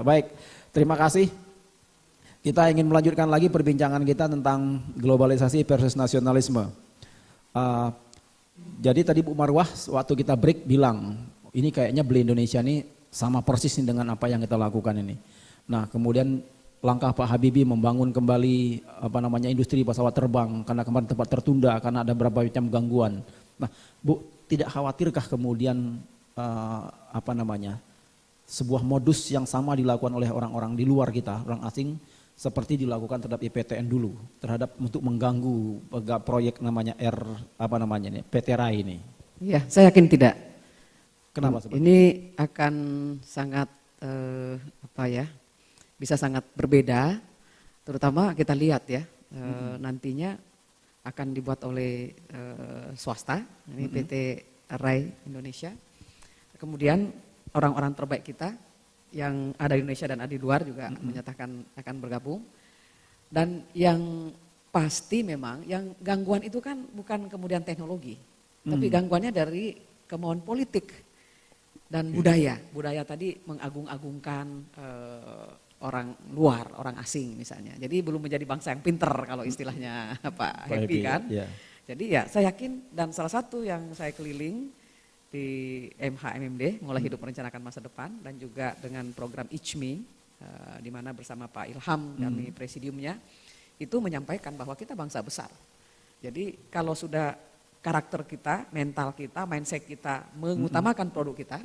baik. Terima kasih. Kita ingin melanjutkan lagi perbincangan kita tentang globalisasi versus nasionalisme. Jadi tadi Bu Marwah waktu kita break bilang, ini kayaknya Beli Indonesia ini sama persis nih dengan apa yang kita lakukan ini. Nah kemudian langkah Pak Habibie membangun kembali industri pesawat terbang karena kemarin tempat tertunda karena ada berbagai macam gangguan. Nah Bu, tidak khawatirkah kemudian sebuah modus yang sama dilakukan oleh orang-orang di luar kita, orang asing, seperti dilakukan terhadap IPTN dulu, terhadap untuk mengganggu proyek namanya PT RAI ini? Iya, saya yakin tidak. Kenapa seperti ini akan sangat bisa sangat berbeda, terutama kita lihat ya, nantinya akan dibuat oleh swasta, ini PT RAI Indonesia. Kemudian orang-orang terbaik kita yang ada di Indonesia dan ada di luar juga menyatakan akan bergabung. Dan yang pasti memang yang gangguan itu kan bukan kemudian teknologi, tapi gangguannya dari kemauan politik dan budaya. Budaya tadi mengagung-agungkan orang luar, orang asing misalnya. Jadi belum menjadi bangsa yang pinter kalau istilahnya Pak Happy kan. Yeah. Jadi ya saya yakin, dan salah satu yang saya keliling di MHMMD, Mengolah Hidup Merencanakan Masa Depan, dan juga dengan program ICMI, di mana bersama Pak Ilham kami presidiumnya, itu menyampaikan bahwa kita bangsa besar. Jadi kalau sudah karakter kita, mental kita, mindset kita mengutamakan produk kita,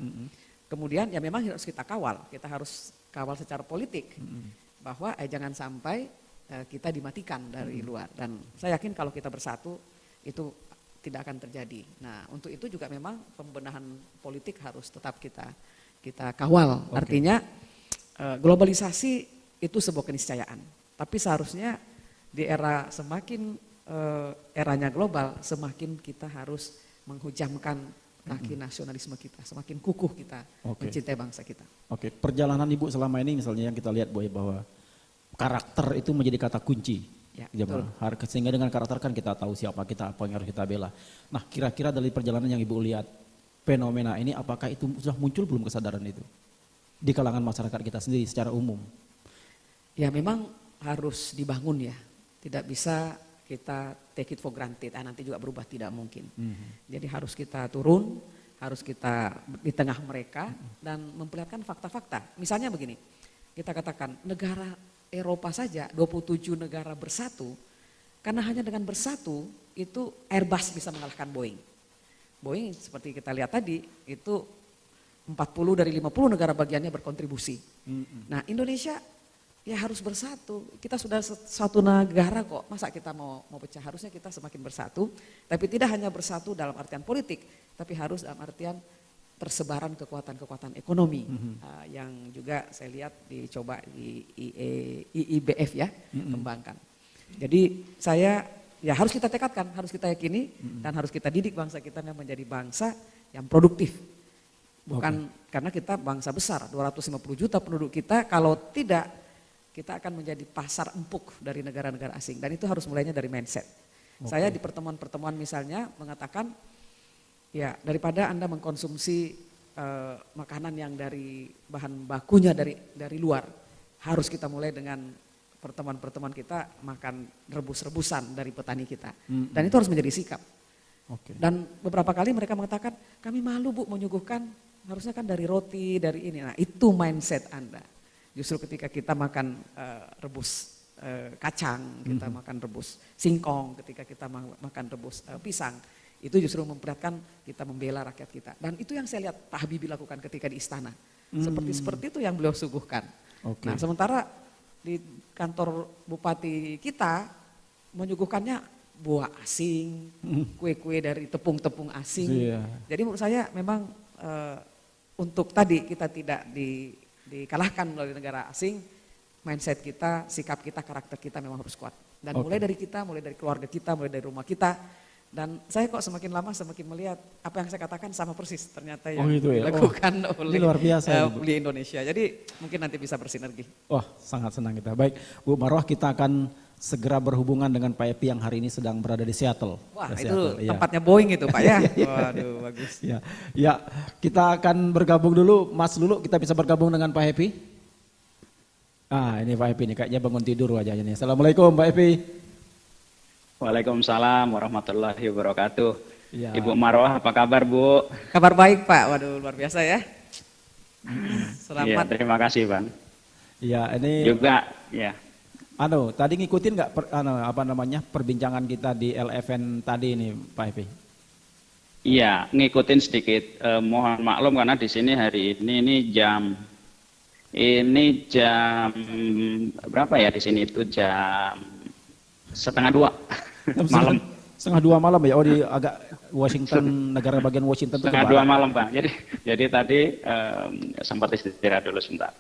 kemudian ya memang harus kita harus kawal secara politik, bahwa jangan sampai kita dimatikan dari luar. Dan saya yakin kalau kita bersatu itu tidak akan terjadi. Nah untuk itu juga memang pembenahan politik harus tetap kita kawal. Artinya globalisasi itu sebuah keniscayaan. Tapi seharusnya di era semakin eranya global, semakin kita harus menghujamkan kaki nasionalisme kita, semakin kukuh kita mencintai bangsa kita. Perjalanan Ibu selama ini misalnya yang kita lihat bahwa karakter itu menjadi kata kunci. Ya, sehingga dengan karakter kan kita tahu siapa kita, apa yang harus kita bela. Nah kira-kira dari perjalanan yang Ibu lihat, fenomena ini apakah itu sudah muncul belum kesadaran itu di kalangan masyarakat kita sendiri secara umum? Ya memang harus dibangun ya, tidak bisa kita take it for granted, nanti juga berubah, tidak mungkin. Jadi harus kita turun, harus kita di tengah mereka dan memperlihatkan fakta-fakta. Misalnya begini, kita katakan negara Eropa saja 27 negara bersatu, karena hanya dengan bersatu itu Airbus bisa mengalahkan Boeing. Boeing seperti kita lihat tadi itu 40 dari 50 negara bagiannya berkontribusi. Nah Indonesia ya harus bersatu, kita sudah satu negara kok, masa kita mau pecah? Harusnya kita semakin bersatu, tapi tidak hanya bersatu dalam artian politik, tapi harus dalam artian persebaran kekuatan-kekuatan ekonomi yang juga saya lihat dicoba di IIBF ya, kembangkan. Jadi saya ya harus kita tekadkan, harus kita yakini dan harus kita didik bangsa kita menjadi bangsa yang produktif. Bukan karena kita bangsa besar, 250 juta penduduk kita, kalau tidak kita akan menjadi pasar empuk dari negara-negara asing, dan itu harus mulainya dari mindset. Saya di pertemuan-pertemuan misalnya mengatakan, ya daripada Anda mengkonsumsi makanan yang dari bahan bakunya dari luar, harus kita mulai dengan pertemuan-pertemuan kita makan rebus-rebusan dari petani kita. Dan itu harus menjadi sikap. Dan beberapa kali mereka mengatakan, kami malu Bu menyuguhkan, harusnya kan dari roti, dari ini. Nah itu mindset Anda. Justru ketika kita makan rebus kacang, kita makan rebus singkong, ketika kita makan rebus pisang, itu justru memperlihatkan kita membela rakyat kita. Dan itu yang saya lihat Pak Habibie lakukan ketika di istana. Seperti itu yang beliau suguhkan. Nah sementara di kantor bupati kita menyuguhkannya buah asing, kue-kue dari tepung-tepung asing. Jadi menurut saya memang untuk tadi kita tidak dikalahkan oleh negara asing, mindset kita, sikap kita, karakter kita memang harus kuat. Dan mulai dari kita, mulai dari keluarga kita, mulai dari rumah kita. Dan saya kok semakin lama semakin melihat apa yang saya katakan sama persis ternyata yang dilakukan oleh luar biasa, Beli Indonesia. Jadi mungkin nanti bisa bersinergi. Wah sangat senang kita. Baik Bu Marwah, kita akan segera berhubungan dengan Pak Epi yang hari ini sedang berada di Seattle. Wah itu tempatnya Boeing itu Pak ya. Waduh bagus. Ya kita akan bergabung dulu, Mas Lulu, kita bisa bergabung dengan Pak Epi. Ini Pak Epi nih, kayaknya bangun tidur wajahnya nih. Assalamualaikum Pak Epi. Waalaikumsalam warahmatullahi wabarakatuh. Ya, Ibu Marwah, apa kabar Bu? Kabar baik Pak, waduh luar biasa ya. Iya, Selamat. terima kasih Bang. ya ini Juga, ya. tadi ngikutin nggak perbincangan kita di LFN tadi ini Pak Epi? Iya, ngikutin sedikit. Mohon maklum karena di sini hari ini jam berapa ya di sini itu jam 1:30 malam. 1:30 malam ya. Oh, di agak Washington, negara bagian Washington itu ke 1:30 barat. malam Bang. Jadi tadi sempat istirahat dulu sebentar.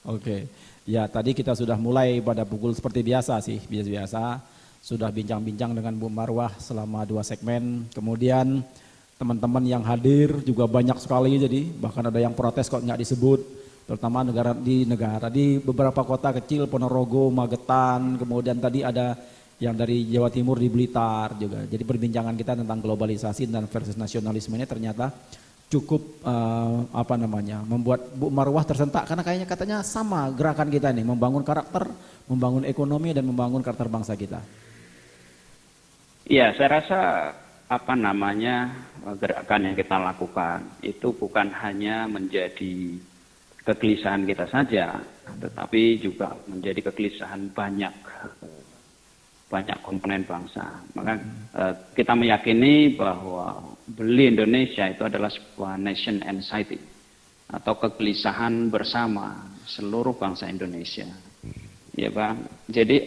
Oke. Ya, tadi kita sudah mulai pada pukul seperti biasa sih, biasa-biasa. Sudah bincang-bincang dengan Bu Marwah selama 2 segmen. Kemudian teman-teman yang hadir juga banyak sekali, jadi bahkan ada yang protes kok nggak disebut. Terutama di beberapa kota kecil, Ponorogo, Magetan, kemudian tadi ada yang dari Jawa Timur di Blitar juga. Jadi perbincangan kita tentang globalisasi dan versus nasionalisme ini ternyata cukup membuat Bu Marwah tersentak karena kayaknya katanya sama gerakan kita ini, membangun karakter, membangun ekonomi dan membangun karakter bangsa kita. Iya, saya rasa gerakan yang kita lakukan itu bukan hanya menjadi kegelisahan kita saja, tetapi juga menjadi kegelisahan banyak komponen bangsa. Maka kita meyakini bahwa Beli Indonesia itu adalah sebuah nation anxiety atau kegelisahan bersama seluruh bangsa Indonesia. Ya Bang. Jadi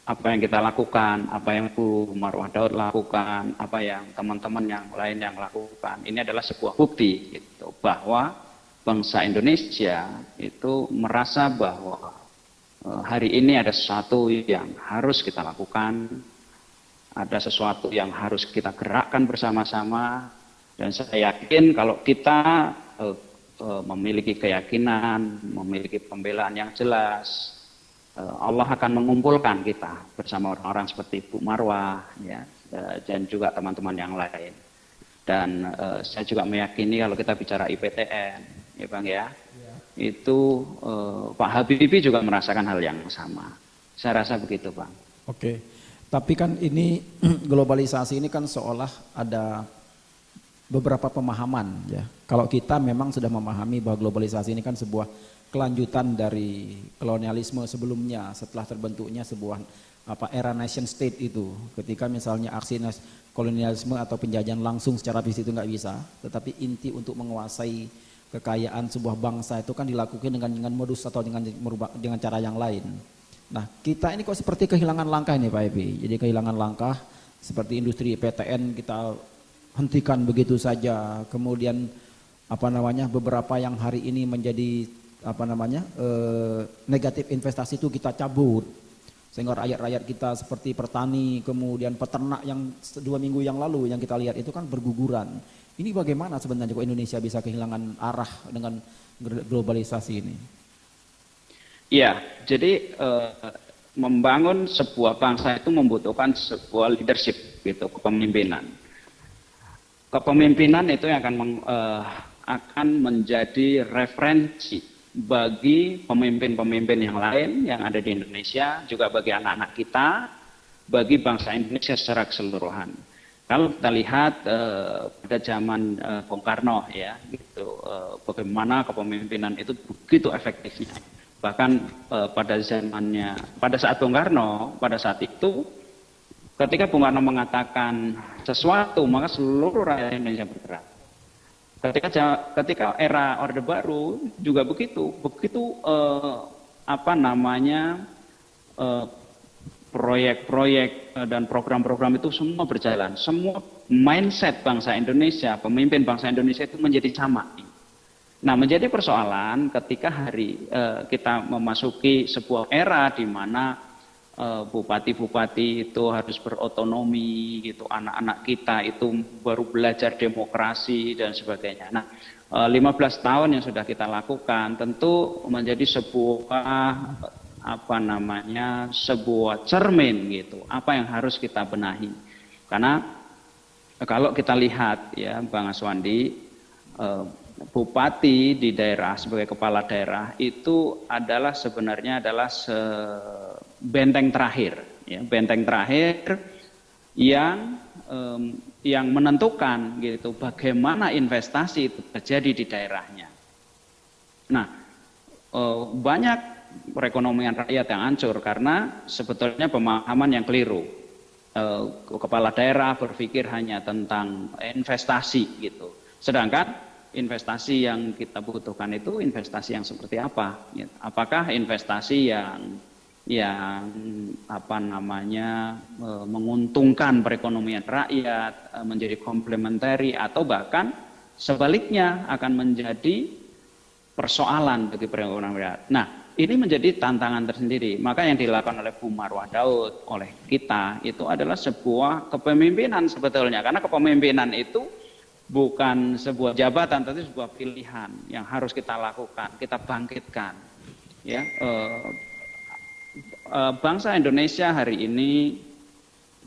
apa yang kita lakukan, apa yang Bu Marwah Daud lakukan, apa yang teman-teman yang lain yang lakukan, ini adalah sebuah bukti gitu, bahwa bangsa Indonesia itu merasa bahwa hari ini ada sesuatu yang harus kita lakukan, ada sesuatu yang harus kita gerakkan bersama-sama, dan saya yakin kalau kita memiliki keyakinan, memiliki pembelaan yang jelas, Allah akan mengumpulkan kita bersama orang-orang seperti Bu Marwah, ya, dan juga teman-teman yang lain. Dan saya juga meyakini kalau kita bicara IPTN, ya Bang ya, itu Pak Habibie juga merasakan hal yang sama. Saya rasa begitu Bang. Oke, tapi kan ini globalisasi ini kan seolah ada beberapa pemahaman ya. Kalau kita memang sudah memahami bahwa globalisasi ini kan sebuah kelanjutan dari kolonialisme sebelumnya setelah terbentuknya sebuah era nation state itu. Ketika misalnya aksi kolonialisme atau penjajahan langsung secara fisik itu nggak bisa, tetapi inti untuk menguasai kekayaan sebuah bangsa itu kan dilakukan dengan modus atau dengan cara yang lain. Nah, kita ini kok seperti kehilangan langkah ini Pak Epi. Jadi kehilangan langkah seperti industri PTN kita hentikan begitu saja. Kemudian beberapa yang hari ini menjadi negatif investasi itu kita cabut. Sehingga rakyat-rakyat kita seperti petani, kemudian peternak yang 2 minggu yang lalu yang kita lihat itu kan berguguran. Ini bagaimana sebenarnya kok Indonesia bisa kehilangan arah dengan globalisasi ini? Iya, jadi membangun sebuah bangsa itu membutuhkan sebuah leadership gitu, kepemimpinan. Kepemimpinan itu yang akan menjadi referensi bagi pemimpin-pemimpin yang lain yang ada di Indonesia, juga bagi anak-anak kita, bagi bangsa Indonesia secara keseluruhan. Kalau kita lihat pada zaman Bung Karno ya, gitu, bagaimana kepemimpinan itu begitu efektifnya. Bahkan pada saat Bung Karno, pada saat itu, ketika Bung Karno mengatakan sesuatu, maka seluruh rakyat Indonesia bergerak. Ketika era Orde Baru juga begitu proyek-proyek dan program-program itu semua berjalan. Semua mindset bangsa Indonesia, pemimpin bangsa Indonesia itu menjadi sama. Nah, menjadi persoalan ketika kita memasuki sebuah era di mana bupati-bupati itu harus berotonomi gitu, anak-anak kita itu baru belajar demokrasi dan sebagainya. Nah, 15 tahun yang sudah kita lakukan tentu menjadi sebuah sebuah cermin gitu, apa yang harus kita benahi. Karena kalau kita lihat ya Bang Aswandi, bupati di daerah sebagai kepala daerah itu adalah sebenarnya adalah benteng terakhir, ya, benteng terakhir yang menentukan gitu bagaimana investasi itu terjadi di daerahnya. Nah, banyak perekonomian rakyat yang hancur karena sebetulnya pemahaman yang keliru. Kepala daerah berpikir hanya tentang investasi gitu. Sedangkan investasi yang kita butuhkan itu investasi yang seperti apa? Apakah investasi yang menguntungkan perekonomian rakyat, menjadi komplementari, atau bahkan sebaliknya akan menjadi persoalan bagi perekonomian rakyat. Nah, ini menjadi tantangan tersendiri. Maka yang dilakukan oleh Bu Marwah Daud, oleh kita, itu adalah sebuah kepemimpinan sebetulnya. Karena kepemimpinan itu bukan sebuah jabatan, tapi sebuah pilihan yang harus kita lakukan, kita bangkitkan. Ya, bangsa Indonesia hari ini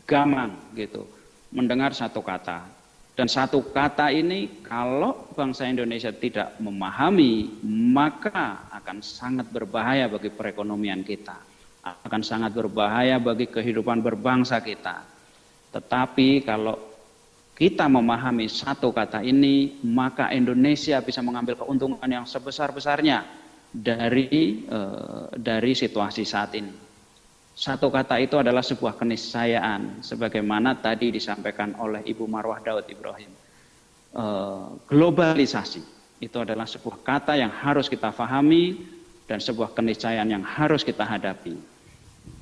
gamang gitu mendengar satu kata, dan satu kata ini kalau bangsa Indonesia tidak memahami maka akan sangat berbahaya bagi perekonomian kita, akan sangat berbahaya bagi kehidupan berbangsa kita. Tetapi kalau kita memahami satu kata ini, maka Indonesia bisa mengambil keuntungan yang sebesar-besarnya dari situasi saat ini. Satu kata itu adalah sebuah keniscayaan, sebagaimana tadi disampaikan oleh Ibu Marwah Daud Ibrahim. Globalisasi itu adalah sebuah kata yang harus kita pahami dan sebuah keniscayaan yang harus kita hadapi.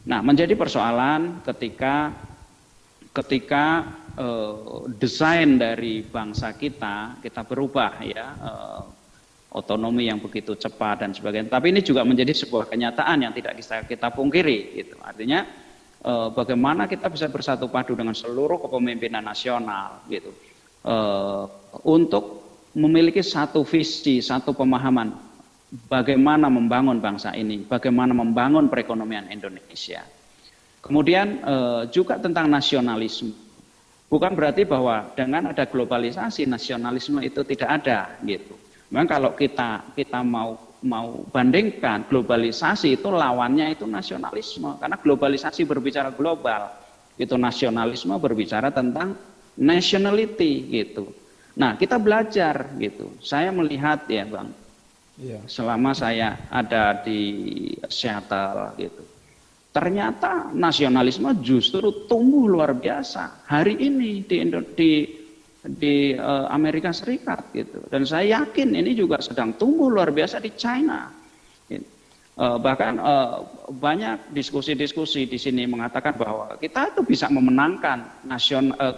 Nah, menjadi persoalan ketika desain dari bangsa kita berubah, ya, otonomi yang begitu cepat dan sebagainya. Tapi ini juga menjadi sebuah kenyataan yang tidak bisa kita pungkiri. Gitu. Artinya bagaimana kita bisa bersatu padu dengan seluruh kepemimpinan nasional, gitu, untuk memiliki satu visi, satu pemahaman bagaimana membangun bangsa ini, bagaimana membangun perekonomian Indonesia. Kemudian juga tentang nasionalisme. Bukan berarti bahwa dengan ada globalisasi nasionalisme itu tidak ada, gitu. Memang kalau kita mau bandingkan, globalisasi itu lawannya itu nasionalisme, karena globalisasi berbicara global, itu nasionalisme berbicara tentang nationality, gitu. Nah, kita belajar, gitu. Saya melihat, ya Bang, selama saya ada di Seattle, gitu, ternyata nasionalisme justru tumbuh luar biasa hari ini di Amerika Serikat, gitu. Dan saya yakin ini juga sedang tumbuh luar biasa di China. Bahkan banyak diskusi-diskusi di sini mengatakan bahwa kita itu bisa memenangkan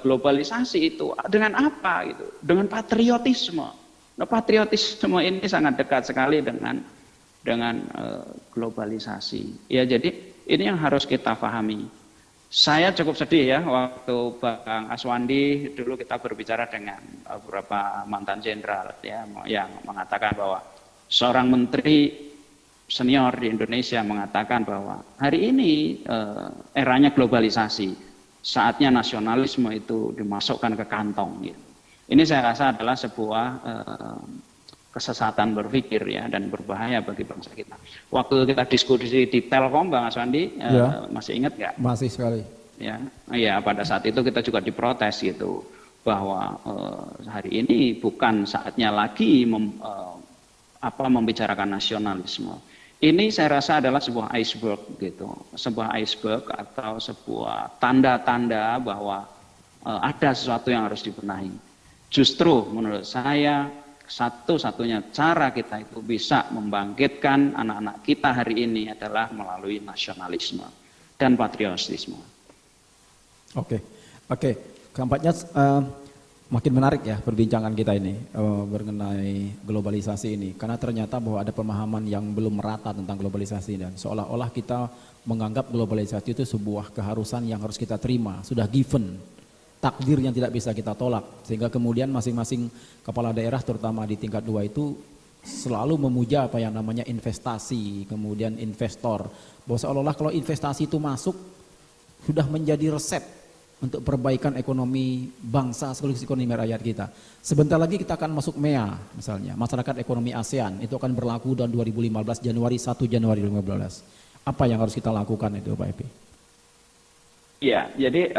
globalisasi itu dengan apa, gitu? Dengan patriotisme. Nah, patriotisme ini sangat dekat sekali dengan globalisasi. Ya, jadi ini yang harus kita pahami. Saya cukup sedih ya waktu Bang Aswandi dulu kita berbicara dengan beberapa mantan jenderal, ya, yang mengatakan bahwa seorang menteri senior di Indonesia mengatakan bahwa hari ini eranya globalisasi, saatnya nasionalisme itu dimasukkan ke kantong. Gitu. Ini saya rasa adalah sebuah kesesatan berpikir, ya, dan berbahaya bagi bangsa kita. Waktu kita diskusi di Telkom, Bang Aswandi, masih ingat nggak? Masih sekali. Ya, pada saat itu kita juga diprotes, gitu, bahwa hari ini bukan saatnya lagi membicarakan nasionalisme. Ini saya rasa adalah sebuah iceberg, gitu, sebuah iceberg atau sebuah tanda-tanda bahwa ada sesuatu yang harus dibenahi. Justru menurut saya satu-satunya cara kita itu bisa membangkitkan anak-anak kita hari ini adalah melalui nasionalisme dan patriotisme. Oke. Tampaknya makin menarik ya perbincangan kita ini mengenai globalisasi ini, karena ternyata bahwa ada pemahaman yang belum merata tentang globalisasi, dan seolah-olah kita menganggap globalisasi itu sebuah keharusan yang harus kita terima, sudah given, takdir yang tidak bisa kita tolak, sehingga kemudian masing-masing kepala daerah terutama di tingkat 2 itu selalu memuja apa yang namanya investasi, kemudian investor, bahwa seolah-olah kalau investasi itu masuk sudah menjadi resep untuk perbaikan ekonomi bangsa sekaligus ekonomi rakyat kita. Sebentar lagi kita akan masuk MEA misalnya, masyarakat ekonomi ASEAN, itu akan berlaku tahun 2015 Januari 1 Januari 2015. Apa yang harus kita lakukan itu Pak Epi? Ya, jadi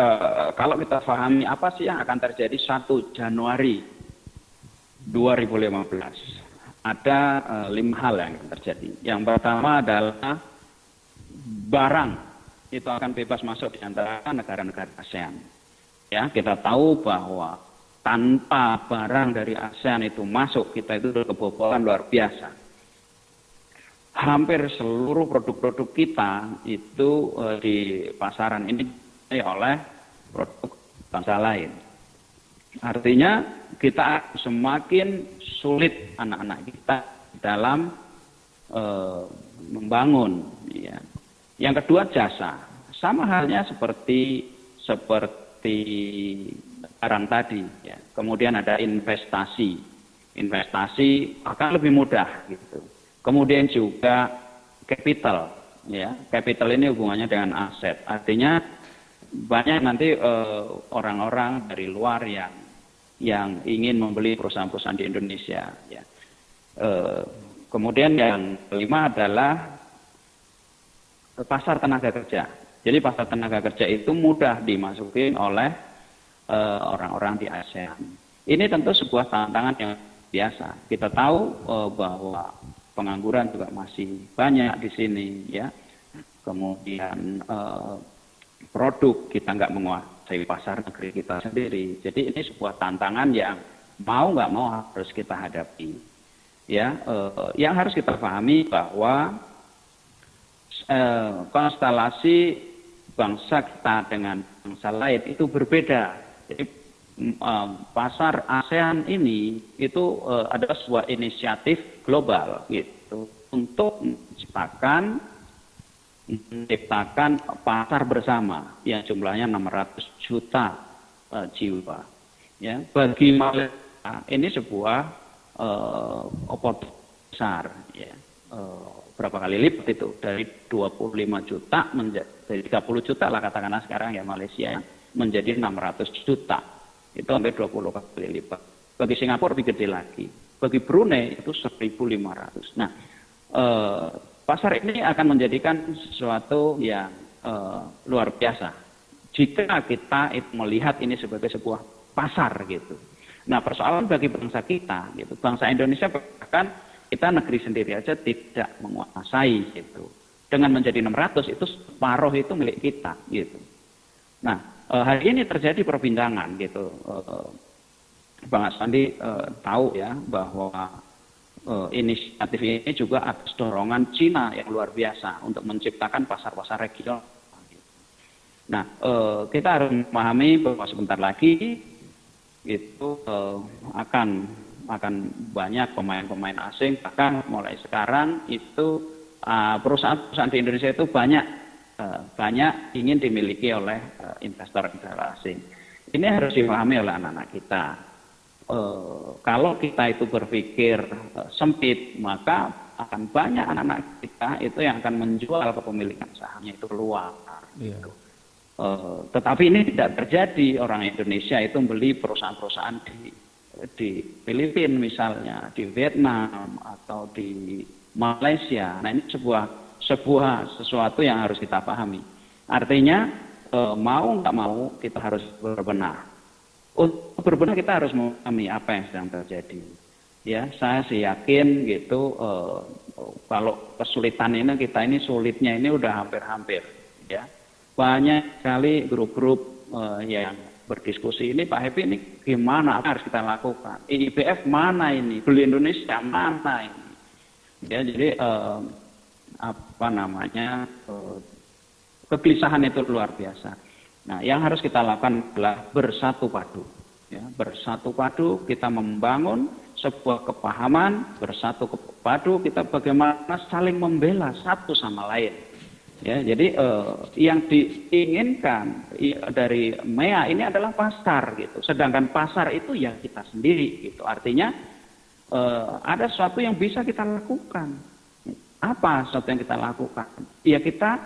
kalau kita pahami apa sih yang akan terjadi 1 Januari 2015, ada 5 hal yang akan terjadi. Yang pertama adalah barang itu akan bebas masuk di antara negara-negara ASEAN. Ya, kita tahu bahwa tanpa barang dari ASEAN itu masuk, kita itu kebobolan luar biasa. Hampir seluruh produk-produk kita itu di pasaran ini oleh produk bangsa lain. Artinya kita semakin sulit anak-anak kita dalam membangun. Ya. Yang kedua jasa, sama halnya seperti barang tadi. Ya. Kemudian ada investasi akan lebih mudah gitu. Kemudian juga capital, ya capital ini hubungannya dengan aset. Artinya banyak nanti orang-orang dari luar yang ingin membeli perusahaan-perusahaan di Indonesia. Ya. Kemudian yang kelima adalah pasar tenaga kerja. Jadi pasar tenaga kerja itu mudah dimasukin oleh orang-orang di ASEAN. Ini tentu sebuah tantangan yang biasa. Kita tahu bahwa pengangguran juga masih banyak di sini, ya. Kemudian produk kita nggak menguasai pasar negeri kita sendiri. Jadi ini sebuah tantangan yang mau nggak mau harus kita hadapi. Ya, yang harus kita pahami bahwa konstelasi bangsa kita dengan bangsa lain itu berbeda. Jadi pasar ASEAN ini itu adalah sebuah inisiatif global gitu untuk menciptakan pasar bersama yang jumlahnya 600 juta jiwa. Ya, bagi Malaysia ini sebuah oportunitas besar. Ya. Berapa kali lipat itu dari 25 juta menjadi 30 juta lah katakanlah sekarang ya Malaysia menjadi 600 juta. Itu hampir 20 kali lipat. Bagi Singapura lebih gede lagi. Bagi Brunei itu 1.500. Nah, pasar ini akan menjadikan sesuatu yang luar biasa. Jika kita melihat ini sebagai sebuah pasar gitu. Nah, persoalan bagi bangsa kita, gitu, bangsa Indonesia bahkan kita negeri sendiri aja tidak menguasai gitu. Dengan menjadi 600 itu separuh itu milik kita gitu. Nah, hari ini terjadi perbincangan gitu. Bang Aswandi tahu ya bahwa inisiatif ini juga atas dorongan Cina yang luar biasa untuk menciptakan pasar-pasar regional. Nah, kita harus memahami bahwa sebentar lagi itu akan banyak pemain-pemain asing, bahkan mulai sekarang itu perusahaan-perusahaan di Indonesia itu banyak ingin dimiliki oleh investor asing. Ini harus dipahami oleh anak-anak kita. Kalau kita itu berpikir sempit, maka akan banyak anak-anak kita itu yang akan menjual kepemilikan sahamnya itu keluar. Iya. Tetapi ini tidak terjadi. Orang Indonesia itu beli perusahaan-perusahaan di Filipina misalnya, di Vietnam atau di Malaysia. Nah, ini sesuatu yang harus kita pahami. Artinya mau nggak mau kita harus berbenah. Untuk berbenah kita harus memahami apa yang sedang terjadi. Ya, saya sih yakin gitu. Kalau kesulitan ini sulitnya ini udah hampir-hampir. Ya, banyak sekali grup-grup yang berdiskusi ini, Pak Happy ini gimana, apa harus kita lakukan? IIBF mana ini? Beli Indonesia mana ini? Ya, jadi kegelisahan itu luar biasa. Nah, yang harus kita lakukan adalah bersatu padu. Ya, bersatu padu kita membangun sebuah kepahaman, bersatu padu kita bagaimana saling membela satu sama lain. Ya, jadi yang diinginkan dari MEA ini adalah pasar gitu. Sedangkan pasar itu ya kita sendiri gitu. Artinya ada sesuatu yang bisa kita lakukan. Apa sesuatu yang kita lakukan? Ya kita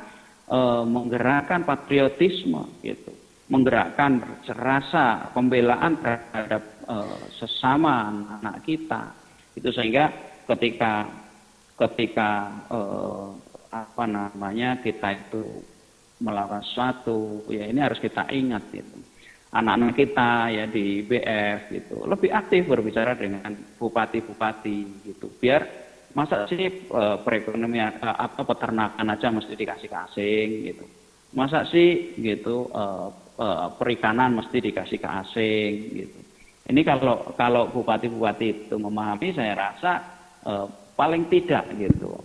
menggerakkan patriotisme gitu. menggerakkan rasa pembelaan terhadap sesama anak kita. Itu sehingga ketika apa namanya kita itu melakukan sesuatu, ya ini harus kita ingat gitu. Anak-anak kita ya di BF gitu lebih aktif berbicara dengan bupati-bupati gitu. Biar masa sih perekonomian atau peternakan aja mesti dikasih ke asing gitu. Masa sih gitu perikanan mesti dikasih ke asing gitu. Ini kalau bupati-bupati itu memahami, saya rasa paling tidak gitu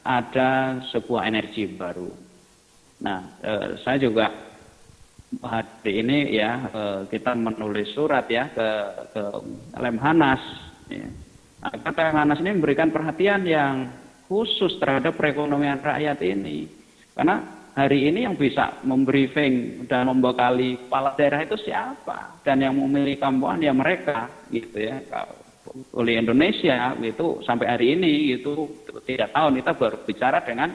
ada sebuah energi baru. Nah, saya juga hari ini ya kita menulis surat ya ke Lemhanas. Ya. Lemhanas ini memberikan perhatian yang khusus terhadap perekonomian rakyat ini, karena hari ini yang bisa membriefing dan membekali kepala daerah itu siapa, dan yang memiliki kemampuan ya mereka gitu ya. Oleh Indonesia itu sampai hari ini itu 3 tahun kita baru bicara dengan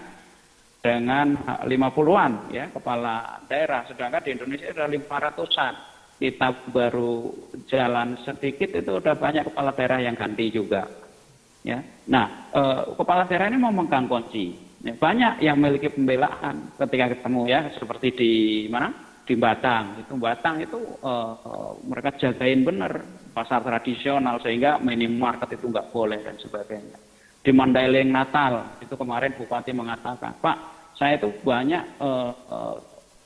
50-an ya kepala daerah, sedangkan di Indonesia sudah 500-an. Kita baru jalan sedikit itu udah banyak kepala daerah yang ganti juga. Ya. Nah, kepala daerah ini memegang kunci. Ya, banyak yang memiliki pembelaan ketika ketemu ya, seperti di mana? Di Batang. Batang itu mereka jagain benar pasar tradisional sehingga minimarket itu nggak boleh dan sebagainya. Di Mandailing Natal itu kemarin Bupati mengatakan, Pak, saya itu banyak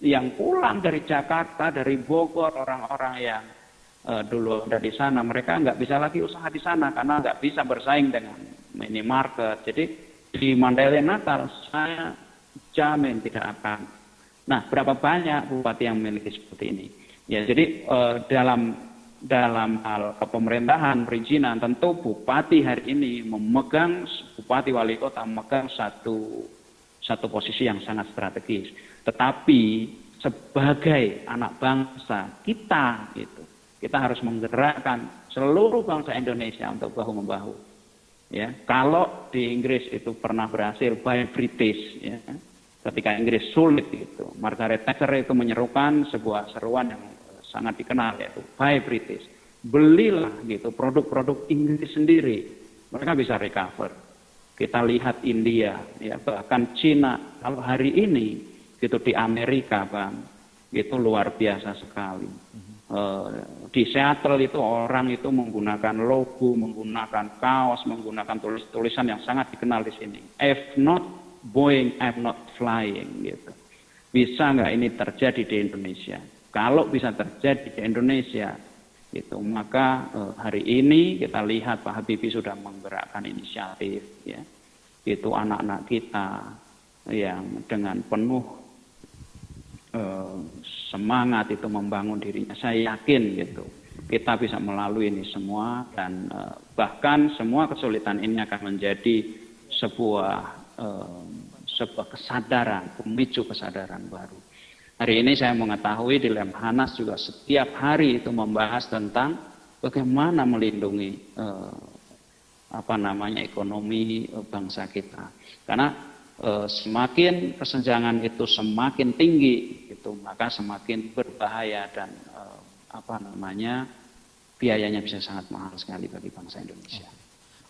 yang pulang dari Jakarta, dari Bogor, orang-orang yang dulu ada di sana, mereka nggak bisa lagi usaha di sana karena nggak bisa bersaing dengan minimarket. Jadi di Mandailing Natal saya jamin tidak akan. Nah, berapa banyak bupati yang memiliki seperti ini? Ya, jadi dalam hal kepemerintahan perizinan tentu bupati hari ini bupati wali kota memegang satu posisi yang sangat strategis. Tetapi sebagai anak bangsa kita harus menggerakkan seluruh bangsa Indonesia untuk bahu membahu. Ya, kalau di Inggris itu pernah berhasil by British, ya, ketika Inggris sulit itu, Margaret Thatcher itu menyerukan sebuah seruan yang sangat dikenal yaitu buy British, belilah gitu produk-produk Inggris sendiri, mereka bisa recover. Kita lihat India, ya bahkan Cina, kalau hari ini gitu di Amerika bang, itu luar biasa sekali. Di Seattle itu orang itu menggunakan logo, menggunakan kaos, menggunakan tulisan yang sangat dikenal di sini. If not Boeing, I'm not flying gitu. Bisa nggak ini terjadi di Indonesia? Kalau bisa terjadi di Indonesia, gitu, maka hari ini kita lihat Pak Habibie sudah menggerakkan inisiatif, ya, itu anak-anak kita yang dengan penuh semangat itu membangun dirinya. Saya yakin gitu, kita bisa melalui ini semua dan bahkan semua kesulitan ini akan menjadi sebuah kesadaran, pemicu kesadaran baru. Hari ini saya mengetahui di Lemhanas juga setiap hari itu membahas tentang bagaimana melindungi ekonomi bangsa kita. Karena semakin kesenjangan itu semakin tinggi, itu maka semakin berbahaya dan biayanya bisa sangat mahal sekali bagi bangsa Indonesia.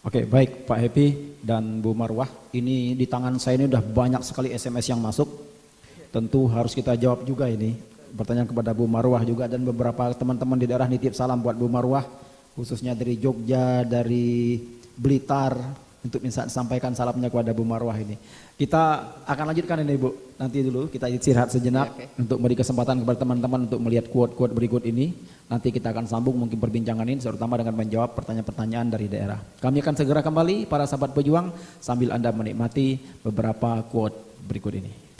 Oke, baik Pak Happy dan Bu Marwah, ini di tangan saya ini udah banyak sekali SMS yang masuk. Tentu harus kita jawab juga ini. Pertanyaan kepada Bu Marwah juga dan beberapa teman-teman di daerah nitip salam buat Bu Marwah, khususnya dari Jogja, dari Blitar, untuk bisa sampaikan salamnya kepada Bu Marwah ini. Kita akan lanjutkan ini Bu, nanti dulu kita istirahat sejenak untuk beri kesempatan kepada teman-teman untuk melihat quote-quote berikut ini. Nanti kita akan sambung mungkin perbincangan ini, terutama dengan menjawab pertanyaan-pertanyaan dari daerah. Kami akan segera kembali para sahabat pejuang sambil Anda menikmati beberapa quote berikut ini.